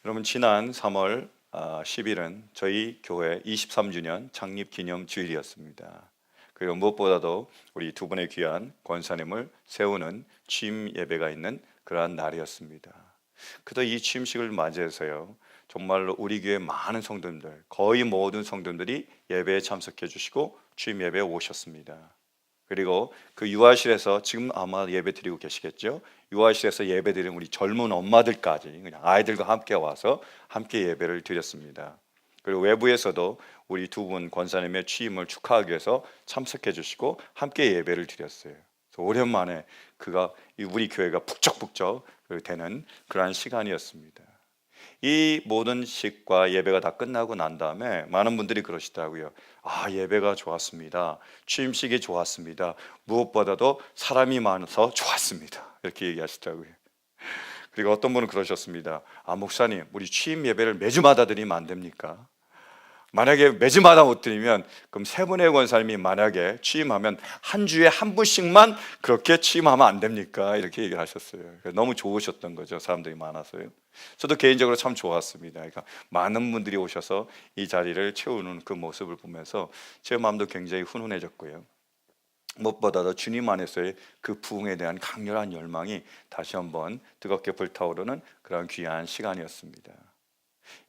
여러분, 지난 3월 10일은 저희 교회 23주년 창립 기념 주일이었습니다. 그리고 무엇보다도 우리 두 분의 귀한 권사님을 세우는 취임 예배가 있는 그러한 날이었습니다. 그래서 이 취임식을 맞이해서요, 정말로 우리 교회 많은 성도님들, 거의 모든 성도님들이 예배에 참석해 주시고 취임 예배에 오셨습니다. 그리고 그 유아실에서 지금 아마 예배 드리고 계시겠죠? 유아실에서 예배 드리는 우리 젊은 엄마들까지 그냥 아이들과 함께 와서 함께 예배를 드렸습니다. 그리고 외부에서도 우리 두 분 권사님의 취임을 축하하기 위해서 참석해 주시고 함께 예배를 드렸어요. 그래서 오랜만에 우리 교회가 북적북적 되는 그러한 시간이었습니다. 이 모든 식과 예배가 다 끝나고 난 다음에 많은 분들이 그러시더라고요. 예배가 좋았습니다. 취임식이 좋았습니다. 무엇보다도 사람이 많아서 좋았습니다. 이렇게 얘기하시더라고요. 그리고 어떤 분은 그러셨습니다. 목사님, 우리 취임 예배를 매주마다 드리면 안 됩니까? 만약에 매주마다 못 드리면 그럼 세 분의 권사님이 만약에 취임하면 한 주에 한 분씩만 그렇게 취임하면 안 됩니까? 이렇게 얘기를 하셨어요. 너무 좋으셨던 거죠. 사람들이 많아서요. 저도 개인적으로 참 좋았습니다. 그러니까 많은 분들이 오셔서 이 자리를 채우는 그 모습을 보면서 제 마음도 굉장히 훈훈해졌고요. 무엇보다도 주님 안에서의 그 부흥에 대한 강렬한 열망이 다시 한번 뜨겁게 불타오르는 그런 귀한 시간이었습니다.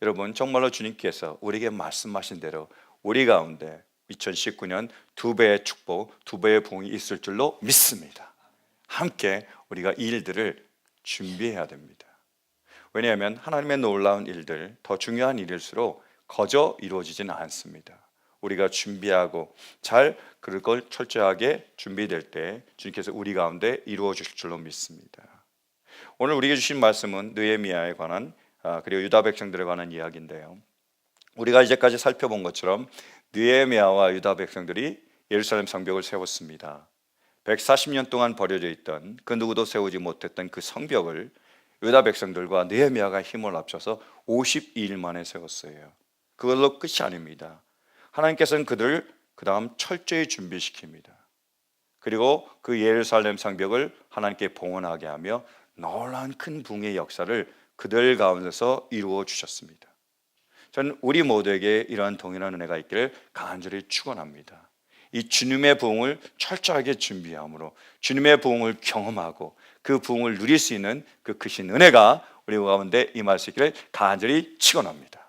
여러분, 정말로 주님께서 우리에게 말씀하신 대로 우리 가운데 2019년 두 배의 축복, 두 배의 부흥이 있을 줄로 믿습니다. 함께 우리가 이 일들을 준비해야 됩니다. 왜냐하면 하나님의 놀라운 일들, 더 중요한 일일수록 거저 이루어지지는 않습니다. 우리가 준비하고 잘 그걸 철저하게 준비될 때 주님께서 우리 가운데 이루어 주실 줄로 믿습니다. 오늘 우리에게 주신 말씀은 느헤미야에 관한 그리고 유다 백성들에 관한 이야기인데요, 우리가 이제까지 살펴본 것처럼 느헤미야와 유다 백성들이 예루살렘 성벽을 세웠습니다. 140년 동안 버려져 있던 그 누구도 세우지 못했던 그 성벽을 유다 백성들과 느헤미야가 힘을 합쳐서 52일 만에 세웠어요. 그걸로 끝이 아닙니다. 하나님께서는 그들을 그 다음 철저히 준비시킵니다. 그리고 그 예루살렘 성벽을 하나님께 봉헌하게 하며 놀라운 큰 부흥의 역사를 그들 가운데서 이루어 주셨습니다. 저는 우리 모두에게 이러한 동일한 은혜가 있기를 간절히 축원합니다. 이 주님의 부흥을 철저하게 준비함으로 주님의 부흥을 경험하고 그 부흥을 누릴 수 있는 그 크신 은혜가 우리 가운데 임할 수 있기를 간절히 축원합니다.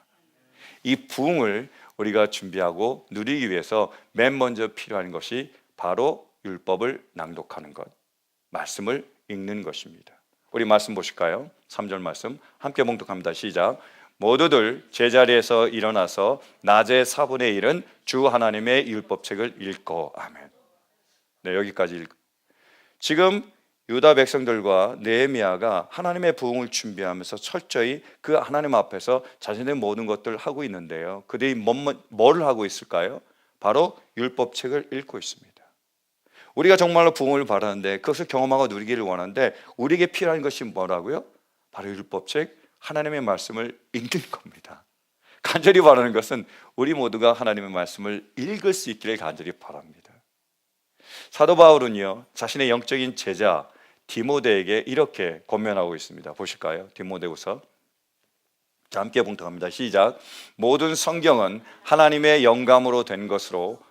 이 부흥을 우리가 준비하고 누리기 위해서 맨 먼저 필요한 것이 바로 율법을 낭독하는 것, 말씀을 읽는 것입니다. 우리 말씀 보실까요? 3절 말씀 함께 봉독합니다. 시작. 모두들 제자리에서 일어나서 낮의 4분의 1은 주 하나님의 율법책을 읽고. 아멘. 네, 여기까지 지금 유다 백성들과 느헤미야가 하나님의 부흥을 준비하면서 철저히 그 하나님 앞에서 자신의 모든 것들을 하고 있는데요, 그들이 뭘 하고 있을까요? 바로 율법책을 읽고 있습니다. 우리가 정말로 부흥을 바라는데 그것을 경험하고 누리기를 원하는데 우리에게 필요한 것이 뭐라고요? 바로 율법책, 하나님의 말씀을 읽는 겁니다. 간절히 바라는 것은 우리 모두가 하나님의 말씀을 읽을 수 있기를 간절히 바랍니다. 사도 바울은요, 자신의 영적인 제자 디모데에게 이렇게 권면하고 있습니다. 보실까요? 디모데후서 함께 봉독합니다. 시작. 모든 성경은 하나님의 영감으로 된 것으로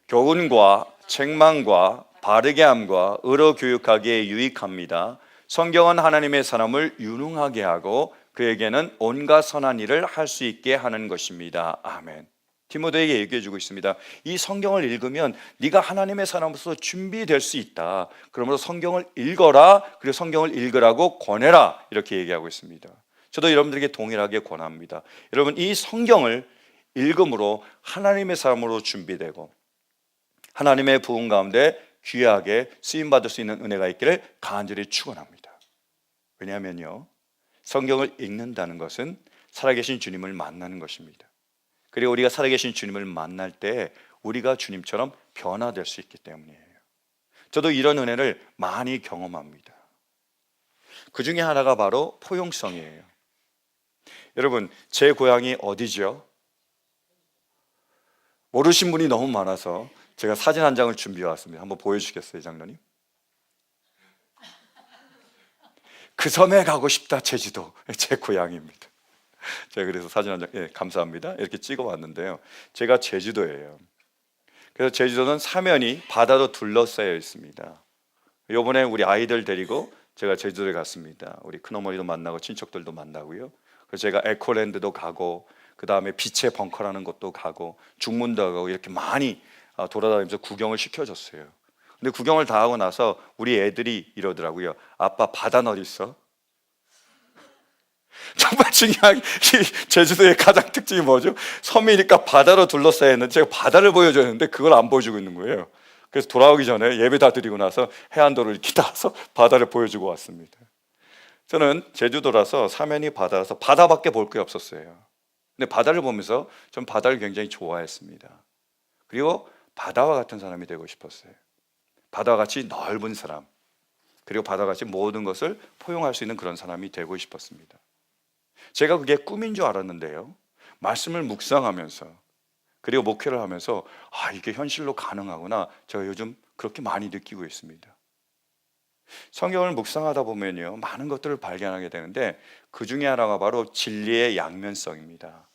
교훈과 책망과 바르게 함과 의로 교육하기에 유익합니다. 성경은 하나님의 사람을 유능하게 하고 그에게는 온갖 선한 일을 할 수 있게 하는 것입니다. 아멘. 디모데에게 얘기해 주고 있습니다. 이 성경을 읽으면 네가 하나님의 사람으로서 준비될 수 있다. 그러므로 성경을 읽어라. 그리고 성경을 읽으라고 권해라. 이렇게 얘기하고 있습니다. 저도 여러분들에게 동일하게 권합니다. 여러분, 이 성경을 읽음으로 하나님의 사람으로 준비되고 하나님의 부흥 가운데 귀하게 쓰임받을 수 있는 은혜가 있기를 간절히 축원합니다. 왜냐하면요, 성경을 읽는다는 것은 살아계신 주님을 만나는 것입니다. 그리고 우리가 살아계신 주님을 만날 때 우리가 주님처럼 변화될 수 있기 때문이에요. 저도 이런 은혜를 많이 경험합니다. 그 중에 하나가 바로 포용성이에요. 여러분, 제 고향이 어디죠? 모르신 분이 너무 많아서 제가 사진 한 장을 준비해 왔습니다. 한번 보여주시겠어요, 장로님? 그 섬에 가고 싶다, 제주도. 제 고향입니다. 제가 그래서 사진 한 장, 예, 감사합니다. 이렇게 찍어 왔는데요. 제가 제주도예요. 그래서 제주도는 사면이 바다로 둘러싸여 있습니다. 이번에 우리 아이들 데리고 제가 제주도에 갔습니다. 우리 큰어머니도 만나고 친척들도 만나고요. 그래서 제가 에코랜드도 가고, 그 다음에 빛의 벙커라는 곳도 가고, 중문도 가고, 이렇게 많이 돌아다니면서 구경을 시켜줬어요. 근데 구경을 다 하고 나서 우리 애들이 이러더라고요. 아빠, 바다는 어디 있어? 정말 중요한 제주도의 가장 특징이 뭐죠? 섬이니까 바다로 둘러싸여 있는데 제가 바다를 보여줘야 하는데 그걸 안 보여주고 있는 거예요. 그래서 돌아오기 전에 예배 다 드리고 나서 해안도로를 이렇게 따서 바다를 보여주고 왔습니다. 저는 제주도라서 사면이 바다라서 바다밖에 볼 게 없었어요. 근데 바다를 보면서 전 바다를 굉장히 좋아했습니다. 그리고 바다와 같은 사람이 되고 싶었어요. 바다와 같이 넓은 사람, 그리고 바다와 같이 모든 것을 포용할 수 있는 그런 사람이 되고 싶었습니다. 제가 그게 꿈인 줄 알았는데요, 말씀을 묵상하면서 그리고 목회를 하면서 이게 현실로 가능하구나, 제가 요즘 그렇게 많이 느끼고 있습니다. 성경을 묵상하다 보면요, 많은 것들을 발견하게 되는데 그 중에 하나가 바로 진리의 양면성입니다.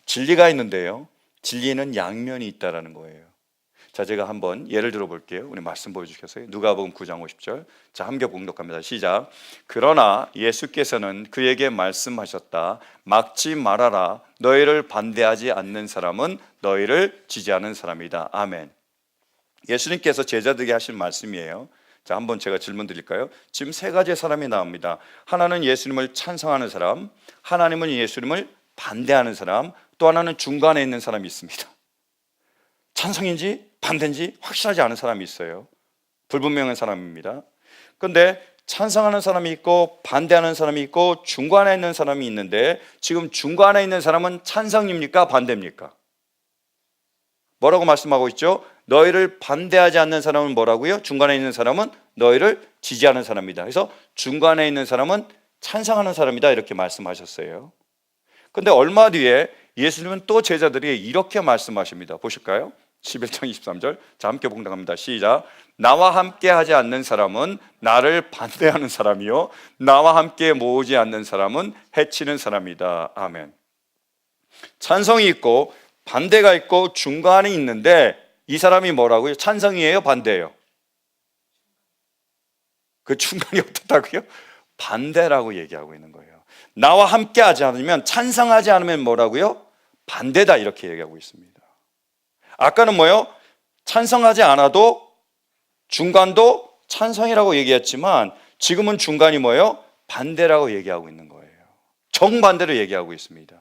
진리가 있는데요, 진리에는 양면이 있다라는 거예요. 자, 제가 한번 예를 들어 볼게요. 우리 말씀 보여주시겠어요? 누가복음 9장 50절. 자, 함께 봉독합니다. 시작. 그러나 예수께서는 그에게 말씀하셨다. 막지 말아라. 너희를 반대하지 않는 사람은 너희를 지지하는 사람이다. 아멘. 예수님께서 제자들에게 하신 말씀이에요. 자, 한번 제가 질문 드릴까요? 지금 세 가지의 사람이 나옵니다. 하나는 예수님을 찬성하는 사람, 하나님은 예수님을 반대하는 사람, 또 하나는 중간에 있는 사람이 있습니다. 찬성인지 반대인지 확실하지 않은 사람이 있어요. 불분명한 사람입니다. 그런데 찬성하는 사람이 있고 반대하는 사람이 있고 중간에 있는 사람이 있는데, 지금 중간에 있는 사람은 찬성입니까? 반대입니까? 뭐라고 말씀하고 있죠? 너희를 반대하지 않는 사람은 뭐라고요? 중간에 있는 사람은 너희를 지지하는 사람이다. 그래서 중간에 있는 사람은 찬성하는 사람이다, 이렇게 말씀하셨어요. 그런데 얼마 뒤에 예수님은 또 제자들이 이렇게 말씀하십니다. 보실까요? 11장 23절. 자, 함께 봉독합니다. 시작. 나와 함께 하지 않는 사람은 나를 반대하는 사람이요, 나와 함께 모으지 않는 사람은 해치는 사람이다. 아멘. 찬성이 있고 반대가 있고 중간에 있는데, 이 사람이 뭐라고요? 찬성이에요? 반대예요? 그 중간이 어떻다고요? 반대라고 얘기하고 있는 거예요. 나와 함께 하지 않으면, 찬성하지 않으면 뭐라고요? 반대다, 이렇게 얘기하고 있습니다. 아까는 뭐요? 찬성하지 않아도 중간도 찬성이라고 얘기했지만, 지금은 중간이 뭐예요? 반대라고 얘기하고 있는 거예요. 정반대로 얘기하고 있습니다.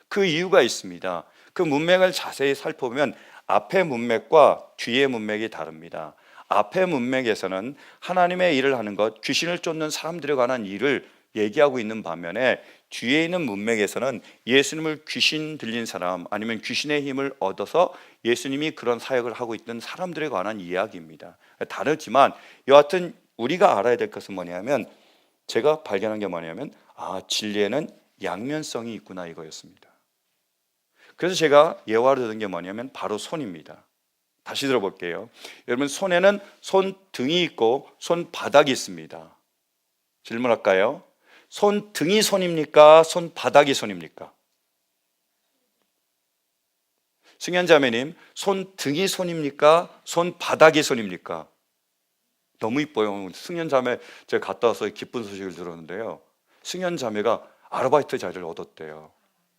그 이유가 있습니다. 그 문맥을 자세히 살펴보면 앞의 문맥과 뒤의 문맥이 다릅니다. 앞의 문맥에서는 하나님의 일을 하는 것, 귀신을 쫓는 사람들에 관한 일을 얘기하고 있는 반면에, 뒤에 있는 문맥에서는 예수님을 귀신 들린 사람, 아니면 귀신의 힘을 얻어서 예수님이 그런 사역을 하고 있던 사람들에 관한 이야기입니다. 다르지만 여하튼 우리가 알아야 될 것은 뭐냐면, 제가 발견한 게 뭐냐면, 진리에는 양면성이 있구나, 이거였습니다. 그래서 제가 예화를 들은 게 뭐냐면 바로 손입니다. 다시 들어볼게요. 여러분, 손에는 손등이 있고 손바닥이 있습니다. 질문할까요? 손등이 손입니까? 손바닥이 손입니까? 승현자매님, 손등이 손입니까? 손바닥이 손입니까? 너무 이뻐요. 승현자매, 제가 갔다 와서 기쁜 소식을 들었는데요, 승현자매가 아르바이트 자리를 얻었대요.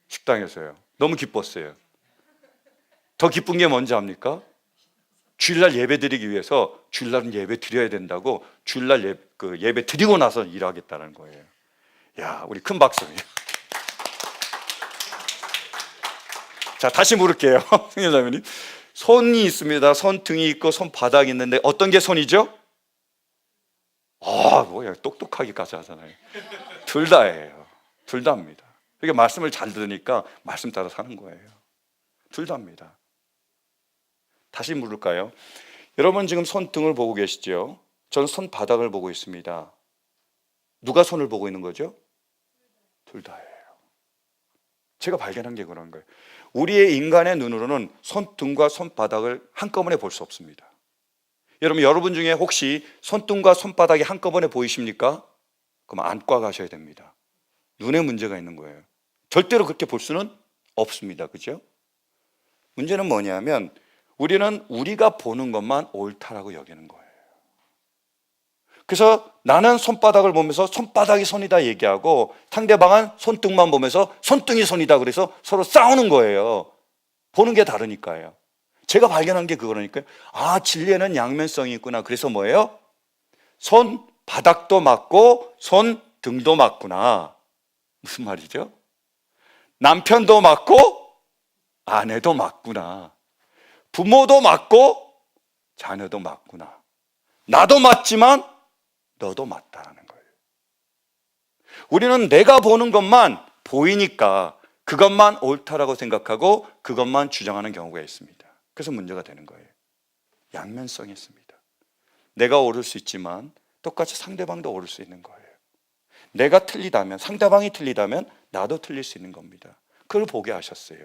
식당에서요. 너무 기뻤어요. 더 기쁜 게 뭔지 압니까? 주일날 예배 드리기 위해서, 주일날은 예배 드려야 된다고 주일날 예배 드리고 나서 일하겠다는 거예요. 야, 우리 큰 박수. 자, 다시 물을게요. 승현자매님, 손이 있습니다. 손등이 있고 손바닥이 있는데 어떤 게 손이죠? 뭐야, 똑똑하기까지 하잖아요. 둘 다예요. 둘 다입니다. 그러니까 말씀을 잘 들으니까 말씀 따라 사는 거예요. 둘 다입니다. 다시 물을까요? 여러분, 지금 손등을 보고 계시죠? 저는 손바닥을 보고 있습니다. 누가 손을 보고 있는 거죠? 둘 다예요. 제가 발견한 게 그런 거예요. 우리의 인간의 눈으로는 손등과 손바닥을 한꺼번에 볼 수 없습니다. 여러분 중에 혹시 손등과 손바닥이 한꺼번에 보이십니까? 그럼 안과 가셔야 됩니다. 눈에 문제가 있는 거예요. 절대로 그렇게 볼 수는 없습니다. 그죠? 문제는 뭐냐면 우리는 우리가 보는 것만 옳다라고 여기는 거예요. 그래서 나는 손바닥을 보면서 손바닥이 손이다 얘기하고 상대방은 손등만 보면서 손등이 손이다 그래서 서로 싸우는 거예요. 보는 게 다르니까요. 제가 발견한 게 그거라니까요. 아, 진리에는 양면성이 있구나. 그래서 뭐예요? 손바닥도 맞고 손등도 맞구나. 무슨 말이죠? 남편도 맞고 아내도 맞구나. 부모도 맞고 자녀도 맞구나. 나도 맞지만 너도 맞다라는 거예요. 우리는 내가 보는 것만 보이니까 그것만 옳다라고 생각하고 그것만 주장하는 경우가 있습니다. 그래서 문제가 되는 거예요. 양면성이 있습니다. 내가 옳을 수 있지만 똑같이 상대방도 옳을 수 있는 거예요. 내가 틀리다면, 상대방이 틀리다면 나도 틀릴 수 있는 겁니다. 그걸 보게 하셨어요.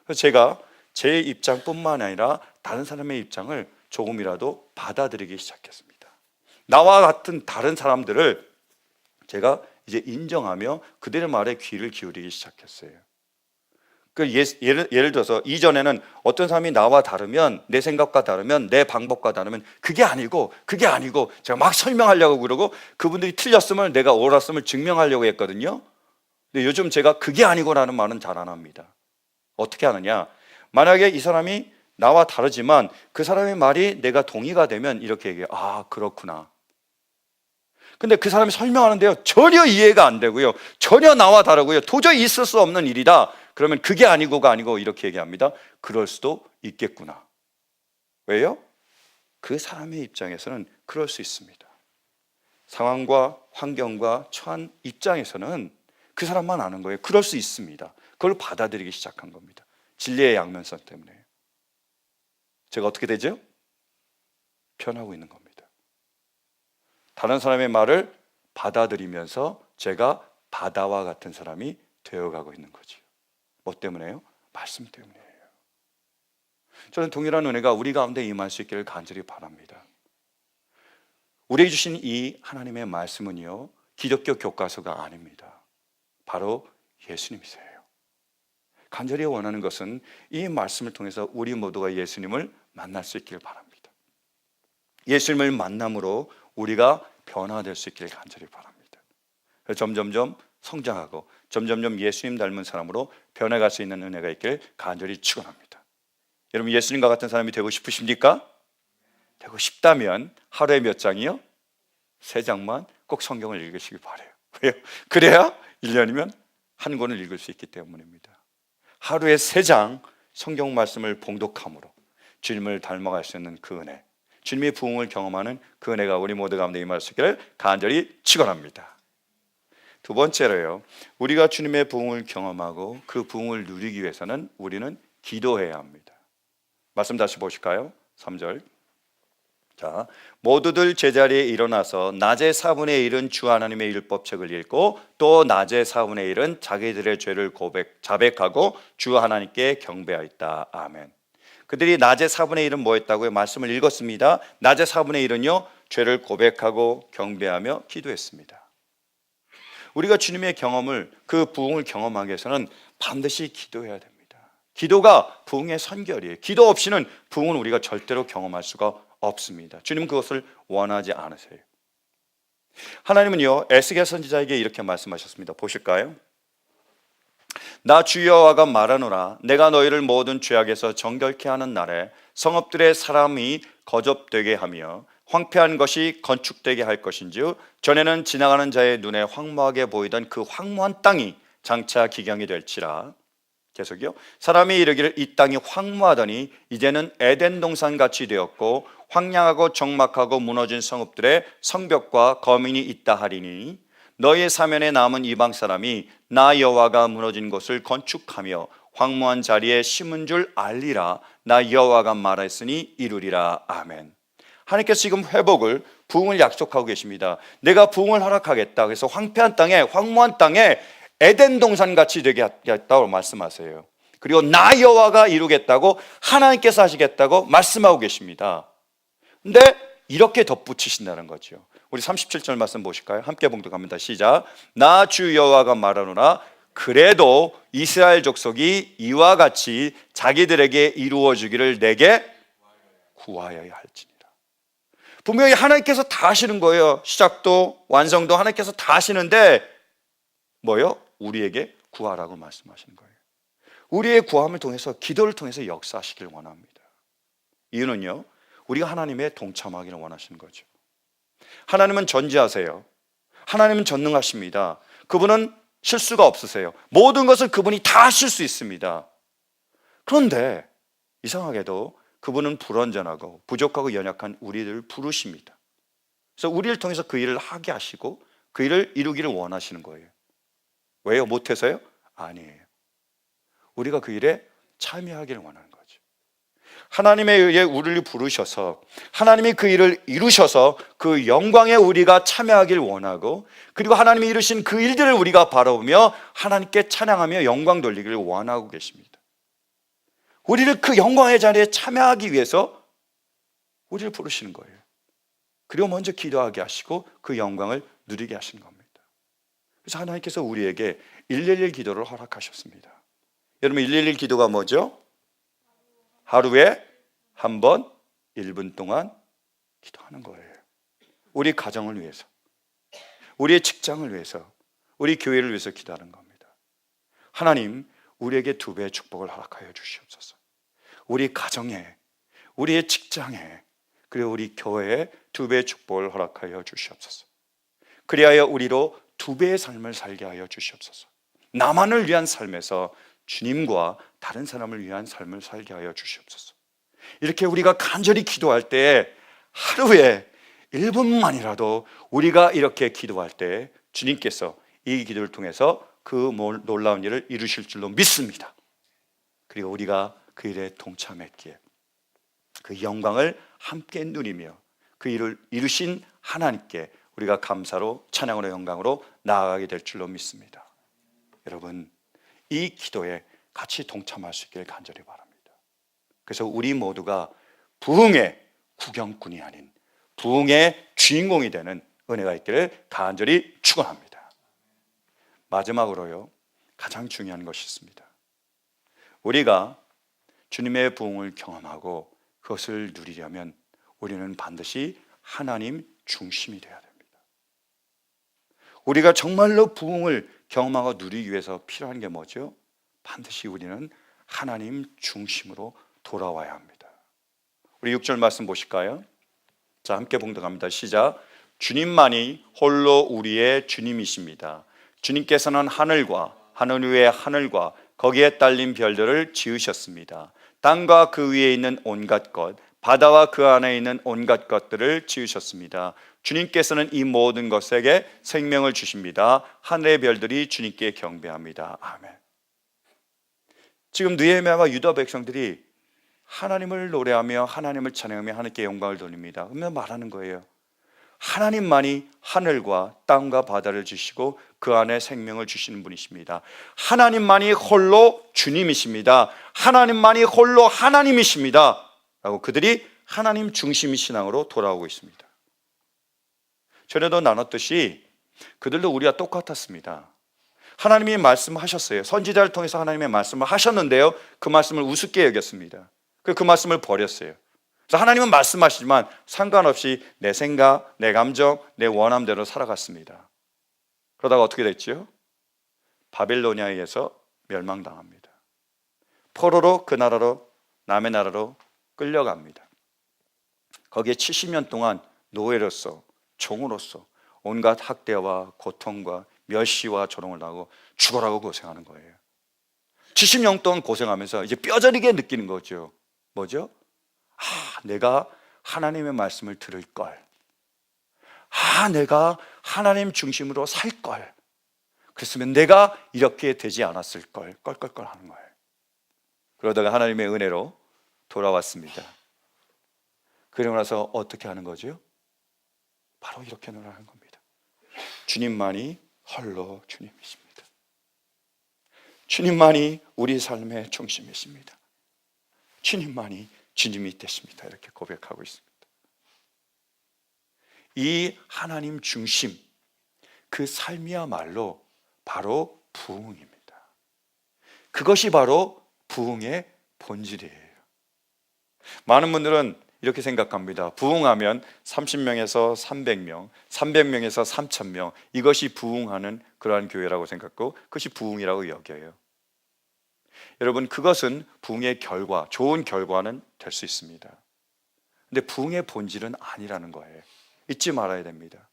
그래서 제가 제 입장뿐만 아니라 다른 사람의 입장을 조금이라도 받아들이기 시작했습니다. 나와 같은 다른 사람들을 제가 이제 인정하며 그들의 말에 귀를 기울이기 시작했어요. 예를 들어서 이전에는 어떤 사람이 나와 다르면, 내 생각과 다르면, 내 방법과 다르면 그게 아니고 제가 막 설명하려고 그러고 그분들이 틀렸음을 내가 옳았음을 증명하려고 했거든요. 근데 요즘 제가 그게 아니고라는 말은 잘 안 합니다. 어떻게 하느냐? 만약에 이 사람이 나와 다르지만 그 사람의 말이 내가 동의가 되면 이렇게 얘기해요. 아, 그렇구나. 근데 그 사람이 설명하는데요, 전혀 이해가 안 되고요, 전혀 나와 다르고요, 도저히 있을 수 없는 일이다. 그러면 그게 아니고가 아니고 이렇게 얘기합니다. 그럴 수도 있겠구나. 왜요? 그 사람의 입장에서는 그럴 수 있습니다. 상황과 환경과 처한 입장에서는 그 사람만 아는 거예요. 그럴 수 있습니다. 그걸 받아들이기 시작한 겁니다. 진리의 양면성 때문에. 제가 어떻게 되죠? 변하고 있는 겁니다. 다른 사람의 말을 받아들이면서 제가 바다와 같은 사람이 되어가고 있는 거죠. 뭐 때문에요? 말씀 때문이에요. 저는 동일한 은혜가 우리 가운데 임할 수 있기를 간절히 바랍니다. 우리에게 주신 이 하나님의 말씀은요, 기독교 교과서가 아닙니다. 바로 예수님이세요. 간절히 원하는 것은 이 말씀을 통해서 우리 모두가 예수님을 만날 수 있기를 바랍니다. 예수님을 만남으로 우리가 변화될 수 있기를 간절히 바랍니다. 점점점 성장하고 점점점 예수님 닮은 사람으로 변해갈 수 있는 은혜가 있기를 간절히 축원합니다. 여러분, 예수님과 같은 사람이 되고 싶으십니까? 되고 싶다면 하루에 몇 장이요? 3장만 꼭 성경을 읽으시기 바라요. 왜요? 그래야 1년이면 한 권을 읽을 수 있기 때문입니다. 하루에 3장 성경 말씀을 봉독함으로 주님을 닮아갈 수 있는 그 은혜, 주님의 부흥을 경험하는 그 은혜가 우리 모두 가운데 임할 수 있기를 간절히 축원합니다. 두 번째로요, 우리가 주님의 부흥을 경험하고 그 부흥을 누리기 위해서는 우리는 기도해야 합니다. 말씀 다시 보실까요? 3절. 자, 모두들 제자리에 일어나서 낮에 4분의 1은 주 하나님의 율법책을 읽고 또 낮에 4분의 1은 자기들의 죄를 자백하고 주 하나님께 경배하였다. 아멘. 그들이 낮에 4분의 1은 뭐 했다고요? 말씀을 읽었습니다. 낮에 4분의 1은요, 죄를 고백하고 경배하며 기도했습니다. 우리가 주님의 경험을, 그 부흥을 경험하기 위해서는 반드시 기도해야 됩니다. 기도가 부흥의 선결이에요. 기도 없이는 부흥은 우리가 절대로 경험할 수가 없습니다. 주님은 그것을 원하지 않으세요. 하나님은요, 에스겔 선지자에게 이렇게 말씀하셨습니다. 보실까요? 나 주 여호와가 말하노라. 내가 너희를 모든 죄악에서 정결케 하는 날에 성읍들의 사람이 거접되게 하며 황폐한 것이 건축되게 할 것인즉 전에는 지나가는 자의 눈에 황무하게 보이던 그 황무한 땅이 장차 기경이 될지라. 계속이요. 사람이 이르기를 이 땅이 황무하더니 이제는 에덴 동산 같이 되었고 황량하고 적막하고 무너진 성읍들의 성벽과 거민이 있다 하리니 너희의 사면에 남은 이방 사람이 나 여호와가 무너진 곳을 건축하며 황무한 자리에 심은 줄 알리라. 나 여호와가 말했으니 이루리라. 아멘. 하나님께서 지금 회복을, 부흥을 약속하고 계십니다. 내가 부흥을 허락하겠다. 그래서 황폐한 땅에, 황무한 땅에 에덴 동산 같이 되게 하겠다고 말씀하세요. 그리고 나 여호와가 이루겠다고 하나님께서 하시겠다고 말씀하고 계십니다. 근데 이렇게 덧붙이신다는 거죠. 우리 37절 말씀 보실까요? 함께 봉독합니다. 시작. 나 주 여호와가 말하노라. 그래도 이스라엘 족속이 이와 같이 자기들에게 이루어 주기를 내게 구하여야 할지니라. 분명히 하나님께서 다 하시는 거예요. 시작도 완성도 하나님께서 다 하시는데 뭐요? 우리에게 구하라고 말씀하시는 거예요. 우리의 구함을 통해서, 기도를 통해서 역사하시길 원합니다. 이유는요, 우리가 하나님의 동참하기를 원하시는 거죠. 하나님은 전지하세요. 하나님은 전능하십니다. 그분은 실수가 없으세요. 모든 것을 그분이 다 하실 수 있습니다. 그런데 이상하게도 그분은 불완전하고 부족하고 연약한 우리를 부르십니다. 그래서 우리를 통해서 그 일을 하게 하시고 그 일을 이루기를 원하시는 거예요. 왜요? 못해서요? 아니에요. 우리가 그 일에 참여하기를 원하는 거죠. 하나님에 의해 우리를 부르셔서 하나님이 그 일을 이루셔서 그 영광에 우리가 참여하기를 원하고, 그리고 하나님이 이루신 그 일들을 우리가 바라보며 하나님께 찬양하며 영광 돌리기를 원하고 계십니다. 우리를 그 영광의 자리에 참여하기 위해서 우리를 부르시는 거예요. 그리고 먼저 기도하게 하시고 그 영광을 누리게 하시는 겁니다. 그래서 하나님께서 우리에게 111 기도를 허락하셨습니다. 여러분, 111 기도가 뭐죠? 하루에 한 번 1분 동안 기도하는 거예요. 우리 가정을 위해서, 우리의 직장을 위해서, 우리 교회를 위해서 기도하는 겁니다. 하나님, 우리에게 2배의 축복을 허락하여 주시옵소서. 우리 가정에, 우리의 직장에, 그리고 우리 교회에 2배의 축복을 허락하여 주시옵소서. 그리하여 우리로 2배의 삶을 살게 하여 주시옵소서. 나만을 위한 삶에서 주님과 다른 사람을 위한 삶을 살게 하여 주시옵소서. 이렇게 우리가 간절히 기도할 때 하루에 1분만이라도 우리가 이렇게 기도할 때 주님께서 이 기도를 통해서 그 놀라운 일을 이루실 줄로 믿습니다. 그리고 우리가 그 일에 동참했기에 그 영광을 함께 누리며 그 일을 이루신 하나님께 우리가 감사로, 찬양으로, 영광으로 나아가게 될 줄로 믿습니다. 여러분, 이 기도에 같이 동참할 수 있기를 간절히 바랍니다. 그래서 우리 모두가 부흥의 구경꾼이 아닌 부흥의 주인공이 되는 은혜가 있기를 간절히 축원합니다. 마지막으로요, 가장 중요한 것이 있습니다. 우리가 주님의 부흥을 경험하고 그것을 누리려면 우리는 반드시 하나님 중심이 되어야 됩니다. 우리가 정말로 부흥을 경험하고 누리기 위해서 필요한 게 뭐죠? 반드시 우리는 하나님 중심으로 돌아와야 합니다. 우리 6절 말씀 보실까요? 자, 함께 봉독합니다. 시작. 주님만이 홀로 우리의 주님이십니다. 주님께서는 하늘과 하늘 위의 하늘과 거기에 딸린 별들을 지으셨습니다. 땅과 그 위에 있는 온갖 것, 바다와 그 안에 있는 온갖 것들을 지으셨습니다. 주님께서는 이 모든 것에게 생명을 주십니다. 하늘의 별들이 주님께 경배합니다. 아멘. 지금 느헤미야와 유다 백성들이 하나님을 노래하며 하나님을 찬양하며 하나님께 영광을 돌립니다. 그러면 말하는 거예요. 하나님만이 하늘과 땅과 바다를 주시고 그 안에 생명을 주시는 분이십니다. 하나님만이 홀로 주님이십니다. 하나님만이 홀로 하나님이십니다. 라고 그들이 하나님 중심의 신앙으로 돌아오고 있습니다. 전에도 나눴듯이 그들도 우리와 똑같았습니다. 하나님이 말씀하셨어요. 선지자를 통해서 하나님의 말씀을 하셨는데요, 그 말씀을 우습게 여겼습니다. 그 말씀을 버렸어요. 그래서 하나님은 말씀하시지만 상관없이 내 생각, 내 감정, 내 원함대로 살아갔습니다. 그러다가 어떻게 됐죠? 바빌로니아에 의해서 멸망당합니다. 포로로 그 나라로, 남의 나라로 끌려갑니다. 거기에 70년 동안 노예로서, 종으로서 온갖 학대와 고통과 멸시와 조롱을 당하고 죽어라고 고생하는 거예요. 70년 동안 고생하면서 이제 뼈저리게 느끼는 거죠. 뭐죠? 내가 하나님의 말씀을 들을 걸. 내가 하나님 중심으로 살 걸. 그랬으면 내가 이렇게 되지 않았을 걸. 껄껄껄 하는 거예요. 그러다가 하나님의 은혜로 돌아왔습니다. 그러고 나서 어떻게 하는 거죠? 바로 이렇게 노래하는 겁니다. 주님만이 홀로 주님이십니다. 주님만이 우리 삶의 중심이십니다. 주님만이 주님이 되십니다. 이렇게 고백하고 있습니다. 이 하나님 중심, 그 삶이야말로 바로 부흥입니다. 그것이 바로 부흥의 본질이에요. 많은 분들은 이렇게 생각합니다. 부흥하면 30명에서 300명, 300명에서 3000명, 이것이 부흥하는 그러한 교회라고 생각하고 그것이 부흥이라고 여겨요. 여러분, 그것은 부흥의 결과, 좋은 결과는 될 수 있습니다. 근데 부흥의 본질은 아니라는 거예요. 잊지 말아야 됩니다.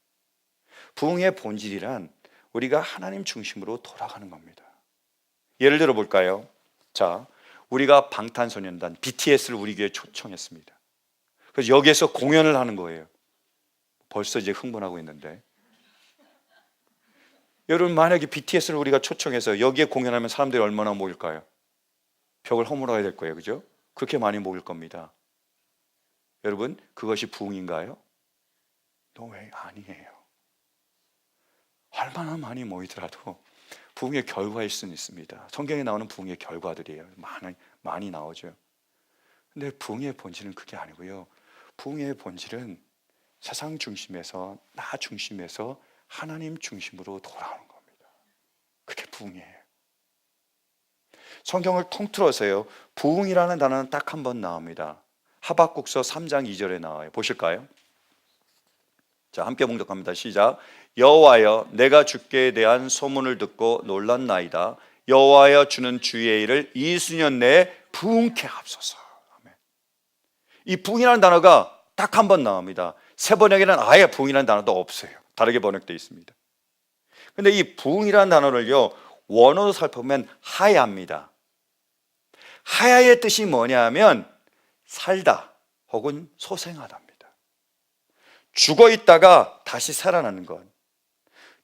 부흥의 본질이란 우리가 하나님 중심으로 돌아가는 겁니다. 예를 들어 볼까요? 자, 우리가 방탄소년단 BTS를 우리 교회에 초청했습니다. 그래서 여기에서 공연을 하는 거예요. 벌써 이제 흥분하고 있는데, 여러분, 만약에 BTS를 우리가 초청해서 여기에 공연하면 사람들이 얼마나 모일까요? 벽을 허물어야 될 거예요. 그죠? 그렇게 많이 모일 겁니다. 여러분, 그것이 부흥인가요? 왜 아니에요. 얼마나 많이 모이더라도 부흥의 결과일 수는 있습니다. 성경에 나오는 부흥의 결과들이에요. 많이 나오죠. 근데 부흥의 본질은 그게 아니고요. 부흥의 본질은 세상 중심에서, 나 중심에서 하나님 중심으로 돌아오는 겁니다. 그게 부흥이에요. 성경을 통틀어서요, 부흥이라는 단어는 딱 한 번 나옵니다. 하박국서 3장 2절에 나와요. 보실까요? 자, 함께 봉독합니다. 시작. 여호와여, 내가 주께 대한 소문을 듣고 놀랐나이다. 여호와여, 주는 주의 일을 이 수년 내에 부흥케 하소서. 아멘. 이 부흥이라는 단어가 딱 한 번 나옵니다. 세 번역에는 아예 부흥이라는 단어도 없어요. 다르게 번역되어 있습니다. 근데 이 부흥이라는 단어를요, 원어로 살펴보면 하야입니다. 하야의 뜻이 뭐냐면 살다 혹은 소생하답니다. 죽어 있다가 다시 살아나는 것.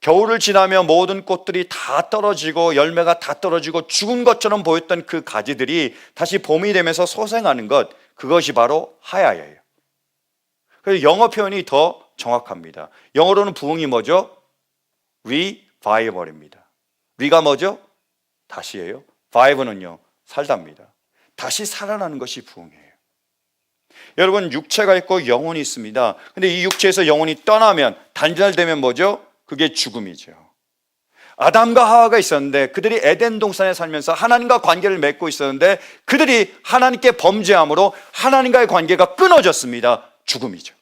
겨울을 지나면 모든 꽃들이 다 떨어지고 열매가 다 떨어지고 죽은 것처럼 보였던 그 가지들이 다시 봄이 되면서 소생하는 것, 그것이 바로 하야예요. 그래서 영어 표현이 더 정확합니다. 영어로는 부흥이 뭐죠? revival입니다. re가 뭐죠? 다시예요. vive는요, 살답니다. 다시 살아나는 것이 부흥이에요. 여러분, 육체가 있고 영혼이 있습니다. 근데 이 육체에서 영혼이 떠나면, 단절되면 뭐죠? 그게 죽음이죠. 아담과 하와가 있었는데 그들이 에덴 동산에 살면서 하나님과 관계를 맺고 있었는데 그들이 하나님께 범죄함으로 하나님과의 관계가 끊어졌습니다. 죽음이죠.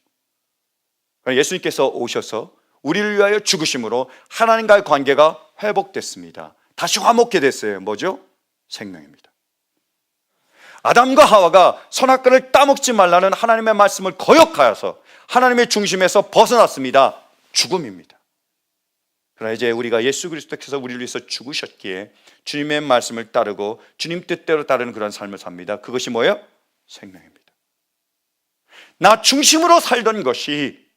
예수님께서 오셔서 우리를 위하여 죽으심으로 하나님과의 관계가 회복됐습니다. 다시 화목게 됐어요. 뭐죠? 생명입니다. 아담과 하와가 선악과를 따먹지 말라는 하나님의 말씀을 거역하여서 하나님의 중심에서 벗어났습니다. 죽음입니다. 그러나 이제 우리가 예수 그리스도께서 우리를 위해서 죽으셨기에 주님의 말씀을 따르고 주님 뜻대로 따르는 그런 삶을 삽니다. 그것이 뭐예요? 생명입니다. 나 중심으로 살던 것이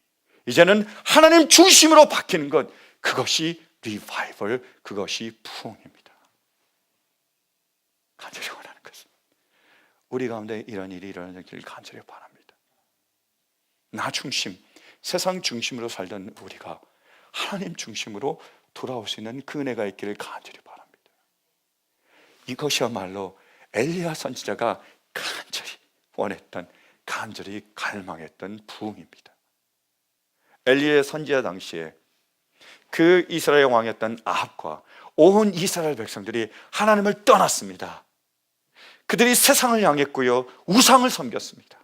이제는 하나님 중심으로 바뀌는 것, 그것이 리바이벌, 그것이 부흥입니다. 간절히 원하는 것은 우리 가운데 이런 일이 일어나기를 간절히 바랍니다. 나 중심, 세상 중심으로 살던 우리가 하나님 중심으로 돌아올 수 있는 그 은혜가 있기를 간절히 바랍니다. 이것이야말로 엘리야 선지자가 간절히 원했던, 간절히 갈망했던 부흥입니다. 엘리야 선지자 당시에 그 이스라엘 왕이었던 아합과 온 이스라엘 백성들이 하나님을 떠났습니다. 그들이 세상을 향했고요, 우상을 섬겼습니다.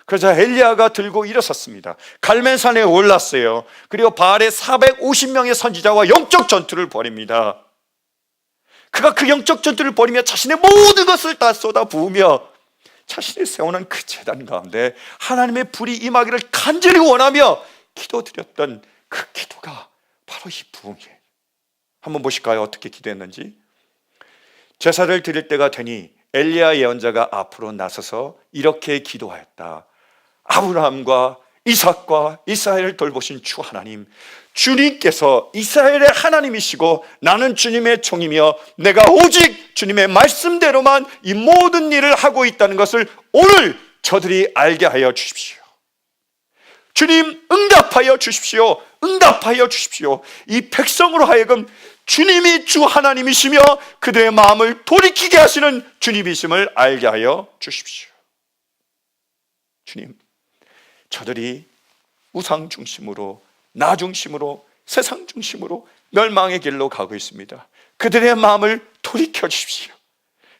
그래서 엘리야가 들고 일어섰습니다. 갈멜산에 올랐어요. 그리고 바알의 450명의 선지자와 영적 전투를 벌입니다. 그가 그 영적 전투를 벌이며 자신의 모든 것을 다 쏟아 부으며 자신이 세우는 그 제단 가운데 하나님의 불이 임하기를 간절히 원하며 기도드렸던 그 기도가 바로 이 부흥이에요. 한번 보실까요? 어떻게 기도했는지. 제사를 드릴 때가 되니 엘리야 예언자가 앞으로 나서서 이렇게 기도하였다. 아브라함과 이삭과 이스라엘을 돌보신 주 하나님, 주님께서 이스라엘의 하나님이시고 나는 주님의 종이며 내가 오직 주님의 말씀대로만 이 모든 일을 하고 있다는 것을 오늘 저들이 알게 하여 주십시오. 주님, 응답하여 주십시오. 응답하여 주십시오. 이 백성으로 하여금 주님이 주 하나님이시며 그들의 마음을 돌이키게 하시는 주님이심을 알게 하여 주십시오. 주님, 저들이 우상 중심으로, 나 중심으로, 세상 중심으로 멸망의 길로 가고 있습니다. 그들의 마음을 돌이켜 주십시오.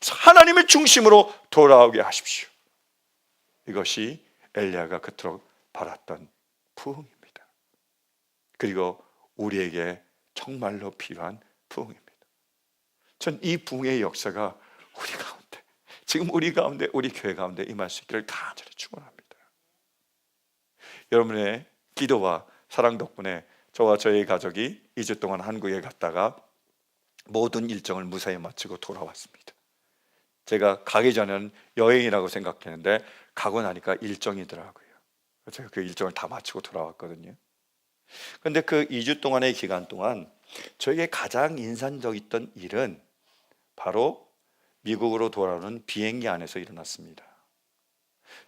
하나님의 중심으로 돌아오게 하십시오. 이것이 엘리야가 그토록 바랐던 부흥입니다. 그리고 우리에게 정말로 필요한 부흥입니다. 전 이 부흥의 역사가 우리 가운데, 지금 우리 가운데, 우리 교회 가운데 임할 수 있기를 간절히 축원합니다. 여러분의 기도와 사랑 덕분에 저와 저희 가족이 2주 동안 한국에 갔다가 모든 일정을 무사히 마치고 돌아왔습니다. 제가 가기 전에는 여행이라고 생각했는데 가고 나니까 일정이더라고요. 제가 그 일정을 다 마치고 돌아왔거든요. 그런데 그 2주 동안의 기간 동안 저에게 가장 인상적이었던 일은 바로 미국으로 돌아오는 비행기 안에서 일어났습니다.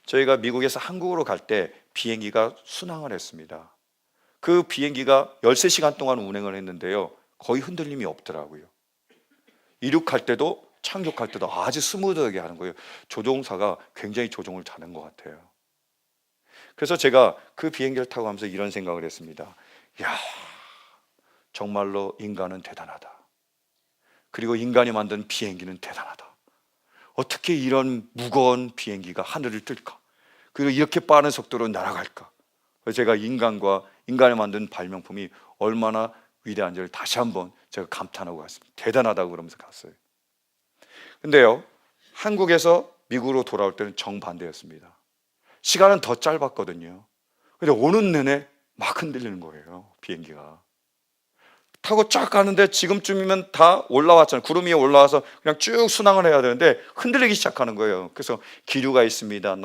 저희가 미국에서 한국으로 갈 때 비행기가 순항을 했습니다. 그 비행기가 13시간 동안 운행을 했는데요, 거의 흔들림이 없더라고요. 이륙할 때도 착륙할 때도 아주 스무드하게 하는 거예요. 조종사가 굉장히 조종을 잘하는 것 같아요. 그래서 제가 그 비행기를 타고 가면서 이런 생각을 했습니다. 이야, 정말로 인간은 대단하다. 그리고 인간이 만든 비행기는 대단하다. 어떻게 이런 무거운 비행기가 하늘을 뜰까? 그리고 이렇게 빠른 속도로 날아갈까? 제가 인간이 만든 발명품이 얼마나 위대한지를 다시 한번 제가 감탄하고 갔습니다. 대단하다고 그러면서 갔어요. 근데요, 한국에서 미국으로 돌아올 때는 정반대였습니다. 시간은 더 짧았거든요. 근데 오는 내내 막 흔들리는 거예요, 비행기가. 타고 쫙 가는데 지금쯤이면 다 올라왔잖아요. 구름 위에 올라와서 그냥 쭉 순항을 해야 되는데 흔들리기 시작하는 거예요. 그래서 기류가 있습니다.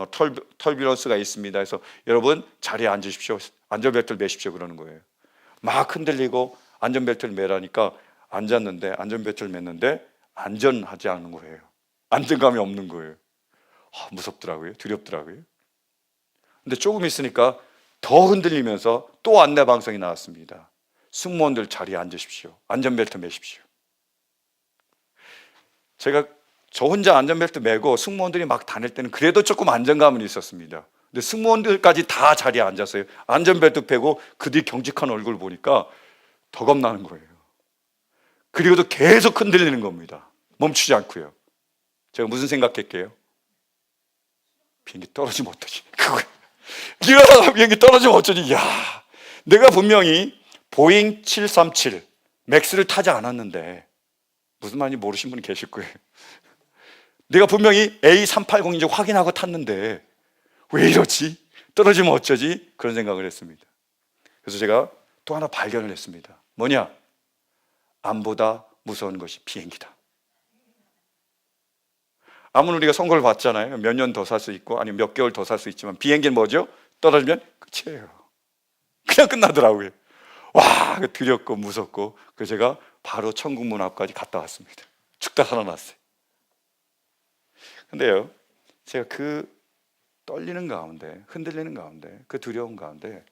털비런스가 있습니다. 그래서 여러분 자리에 앉으십시오. 안전벨트를 매십시오. 그러는 거예요. 막 흔들리고 안전벨트를 매라니까 앉았는데, 안전벨트를 맸는데 안전하지 않은 거예요. 안정감이 없는 거예요. 무섭더라고요. 두렵더라고요. 근데 조금 있으니까 더 흔들리면서 또 안내 방송이 나왔습니다. 승무원들 자리에 앉으십시오. 안전벨트 매십시오. 제가 저 혼자 안전벨트 매고 승무원들이 막 다닐 때는 그래도 조금 안정감은 있었습니다. 근데 승무원들까지 다 자리에 앉았어요. 안전벨트 빼고 그들이 경직한 얼굴 보니까 더 겁나는 거예요. 그리고도 계속 흔들리는 겁니다. 멈추지 않고요. 제가 무슨 생각했게요? 비행기 떨어지면 어쩌지? 이러다가 비행기 떨어지면 어쩌지? 야, 내가 분명히 보잉 737 맥스를 타지 않았는데, 무슨 말인지 모르신 분이 계실 거예요. 내가 분명히 A380인지 확인하고 탔는데 왜 이러지? 떨어지면 어쩌지? 그런 생각을 했습니다. 그래서 제가 또 하나 발견을 했습니다. 뭐냐? 암보다 무서운 것이 비행기다. 암은 우리가 선고를 받잖아요. 몇 년 더 살 수 있고 아니면 몇 개월 더 살 수 있지만 비행기는 뭐죠? 떨어지면 끝이에요. 그냥 끝나더라고요. 와, 두렵고 무섭고. 그래서 제가 바로 천국 문 앞까지 갔다 왔습니다. 죽다 살아났어요. 근데요, 제가 그 떨리는 가운데, 흔들리는 가운데, 그 두려움 가운데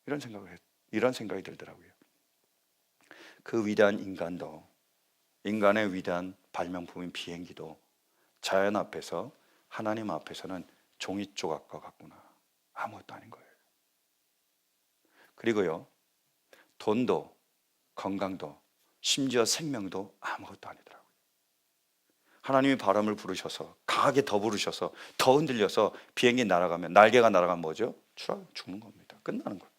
이런 생각이 들더라고요. 그 위대한 인간도, 인간의 위대한 발명품인 비행기도 자연 앞에서, 하나님 앞에서는 종이 조각과 같구나. 아무것도 아닌 거예요. 그리고요, 돈도, 건강도, 심지어 생명도 아무것도 아니더라고요. 하나님이 바람을 부르셔서, 강하게 더 부르셔서, 더 흔들려서 비행기 날아가면, 날개가 날아가면 뭐죠? 죽는 겁니다. 끝나는 거예요.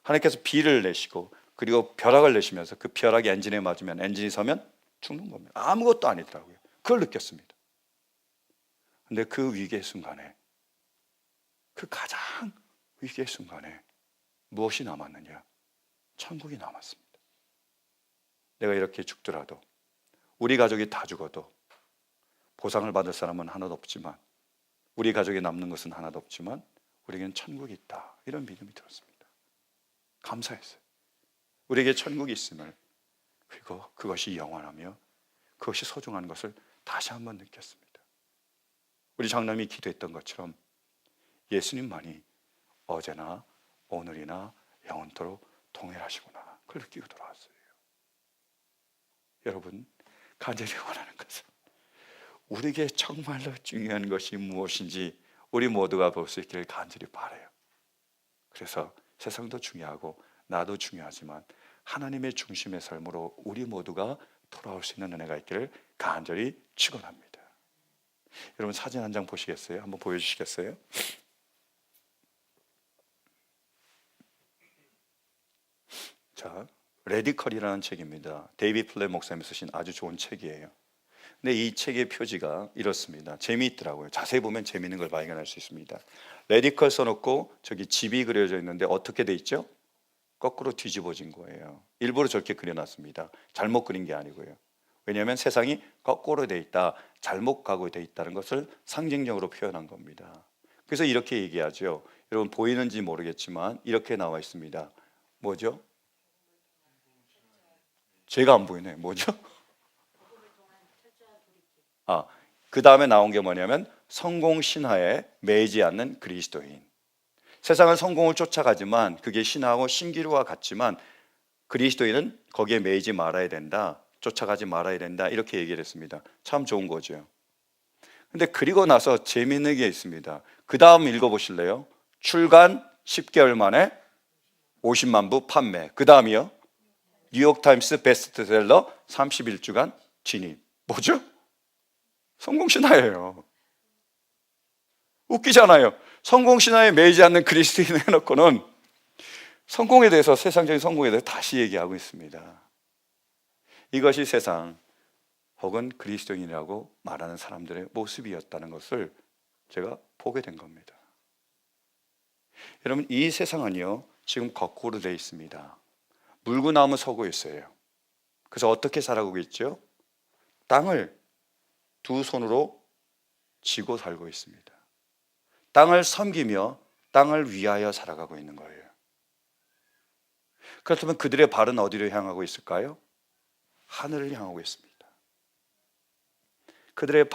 하나님께서 비를 내시고 그리고 벼락을 내시면서 그 벼락이 엔진에 맞으면, 엔진이 서면 죽는 겁니다. 아무것도 아니더라고요. 그걸 느꼈습니다. 근데 그 위기의 순간에, 그 가장 위기의 순간에 무엇이 남았느냐? 천국이 남았습니다. 내가 이렇게 죽더라도, 우리 가족이 다 죽어도 보상을 받을 사람은 하나도 없지만, 우리 가족에 남는 것은 하나도 없지만 우리에게는 천국이 있다. 이런 믿음이 들었습니다. 감사했어요. 우리에게 천국이 있음을, 그리고 그것이 영원하며 그것이 소중한 것을 다시 한번 느꼈습니다. 우리 장남이 기도했던 것처럼 예수님만이 어제나 오늘이나 영원토록 동일하시구나. 그걸 느끼고 돌아왔어요. 여러분, 간절히 원하는 것은 우리에게 정말로 중요한 것이 무엇인지 우리 모두가 볼 수 있기를 간절히 바라요. 그래서 세상도 중요하고 나도 중요하지만 하나님의 중심의 삶으로 우리 모두가 돌아올 수 있는 은혜가 있기를 간절히 축원합니다. 여러분 사진 한 장 보시겠어요? 한번 보여주시겠어요? 자, 레디컬이라는 책입니다. 데이비드 플랫 목사님이 쓰신 아주 좋은 책이에요. 근데 이 책의 표지가 이렇습니다. 재미있더라고요. 자세히 보면 재미있는 걸 발견할 수 있습니다. 레디컬 써놓고 저기 집이 그려져 있는데 어떻게 돼 있죠? 거꾸로 뒤집어진 거예요. 일부러 저렇게 그려놨습니다. 잘못 그린 게 아니고요. 왜냐하면 세상이 거꾸로 돼 있다, 잘못 가고 돼 있다는 것을 상징적으로 표현한 겁니다. 그래서 이렇게 얘기하죠. 여러분 보이는지 모르겠지만 이렇게 나와 있습니다. 뭐죠? 제가 안 보이네. 뭐죠? 그 다음에 나온 게 뭐냐면 성공 신화에 매이지 않는 그리스도인. 세상은 성공을 쫓아가지만 그게 신화하고 신기루와 같지만 그리스도인은 거기에 매이지 말아야 된다, 쫓아가지 말아야 된다, 이렇게 얘기를 했습니다. 참 좋은 거죠. 근데 그리고 나서 재미있는 게 있습니다. 그 다음 읽어보실래요? 출간 10개월 만에 50만 부 판매. 그 다음이요, 뉴욕타임스 베스트셀러 31주간 진입. 뭐죠? 성공신화예요. 웃기잖아요. 성공신화에 매이지 않는 그리스도인 해놓고는 성공에 대해서, 세상적인 성공에 대해서 다시 얘기하고 있습니다. 이것이 세상 혹은 그리스도인이라고 말하는 사람들의 모습이었다는 것을 제가 보게 된 겁니다. 여러분 이 세상은요 지금 거꾸로 되어 있습니다. 물구나무 서고 있어요. 그래서 어떻게 살아가고 있죠? 땅을 두 손으로 쥐고 살고 있습니다. 땅을 섬기며 땅을 위하여 살아가고 있는 거예요. 그렇다면 그들의 발은 어디로 향하고 있을까요? 하늘을 향하고 있습니다. 그들의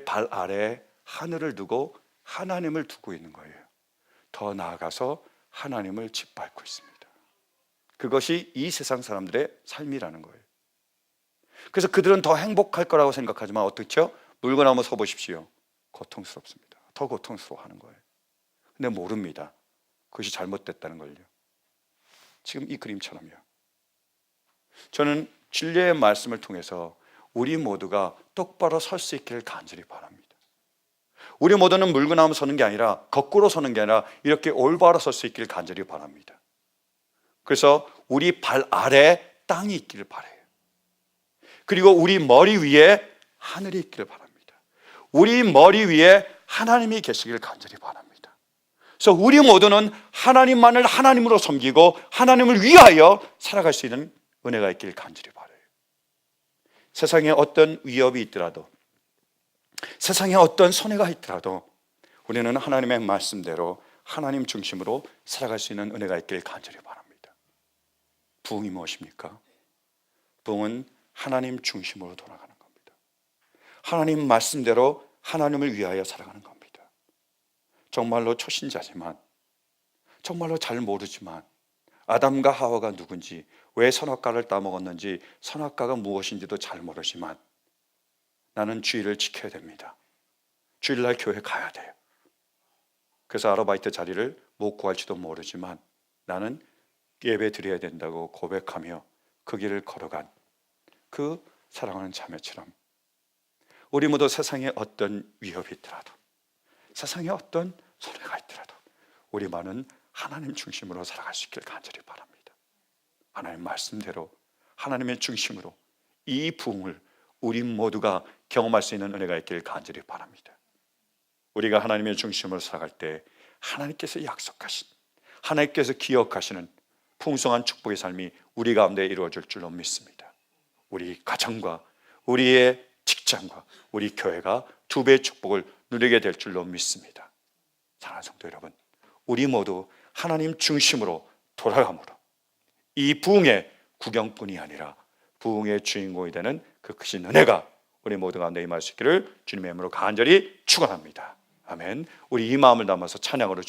발 아래에 하늘을 두고 하나님을 두고 있는 거예요. 더 나아가서 하나님을 짓밟고 있습니다. 그것이 이 세상 사람들의 삶이라는 거예요. 그래서 그들은 더 행복할 거라고 생각하지만 어떻죠? 물구나무 서 보십시오. 고통스럽습니다. 더 고통스러워하는 거예요. 근데 모릅니다. 그것이 잘못됐다는 걸요. 지금 이 그림처럼요. 저는 진리의 말씀을 통해서 우리 모두가 똑바로 설 수 있기를 간절히 바랍니다. 우리 모두는 물구나무 서는 게 아니라, 거꾸로 서는 게 아니라 이렇게 올바로 설 수 있기를 간절히 바랍니다. 그래서 우리 발 아래에 땅이 있기를 바라요. 그리고 우리 머리 위에 하늘이 있기를 바랍니다. 우리 머리 위에 하나님이 계시기를 간절히 바랍니다. 그래서 우리 모두는 하나님만을 하나님으로 섬기고 하나님을 위하여 살아갈 수 있는 은혜가 있기를 간절히 바라요. 세상에 어떤 위협이 있더라도, 세상에 어떤 손해가 있더라도 우리는 하나님의 말씀대로 하나님 중심으로 살아갈 수 있는 은혜가 있기를 간절히 바랍니다. 부흥이 무엇입니까? 부흥은 하나님 중심으로 돌아가는 겁니다. 하나님 말씀대로 하나님을 위하여 살아가는 겁니다. 정말로 초신자지만, 정말로 잘 모르지만, 아담과 하와가 누군지, 왜 선악과를 따먹었는지, 선악과가 무엇인지도 잘 모르지만 나는 주일을 지켜야 됩니다. 주일날 교회 가야 돼요. 그래서 아르바이트 자리를 못 구할지도 모르지만 나는 예배 드려야 된다고 고백하며 그 길을 걸어간 그 사랑하는 자매처럼 우리 모두 세상에 어떤 위협이 있더라도, 세상에 어떤 손해가 있더라도 우리만은 하나님 중심으로 살아갈 수 있기를 간절히 바랍니다. 하나님 말씀대로 하나님의 중심으로 이 부흥을 우리 모두가 경험할 수 있는 은혜가 있기를 간절히 바랍니다. 우리가 하나님의 중심으로 살아갈 때 하나님께서 약속하신, 하나님께서 기억하시는 풍성한 축복의 삶이 우리 가운데 이루어질 줄로 믿습니다. 우리 가정과 우리의 직장과 우리 교회가 두 배의 축복을 누리게 될 줄로 믿습니다. 사랑하는 성도 여러분, 우리 모두 하나님 중심으로 돌아감으로 이 부흥의 구경뿐이 아니라 부흥의 주인공이 되는 그 크신 은혜가 우리 모두 가운데 임할 수 있기를 주님의 이름으로 간절히 축원합니다. 아멘. 우리 이 마음을 담아서 찬양으로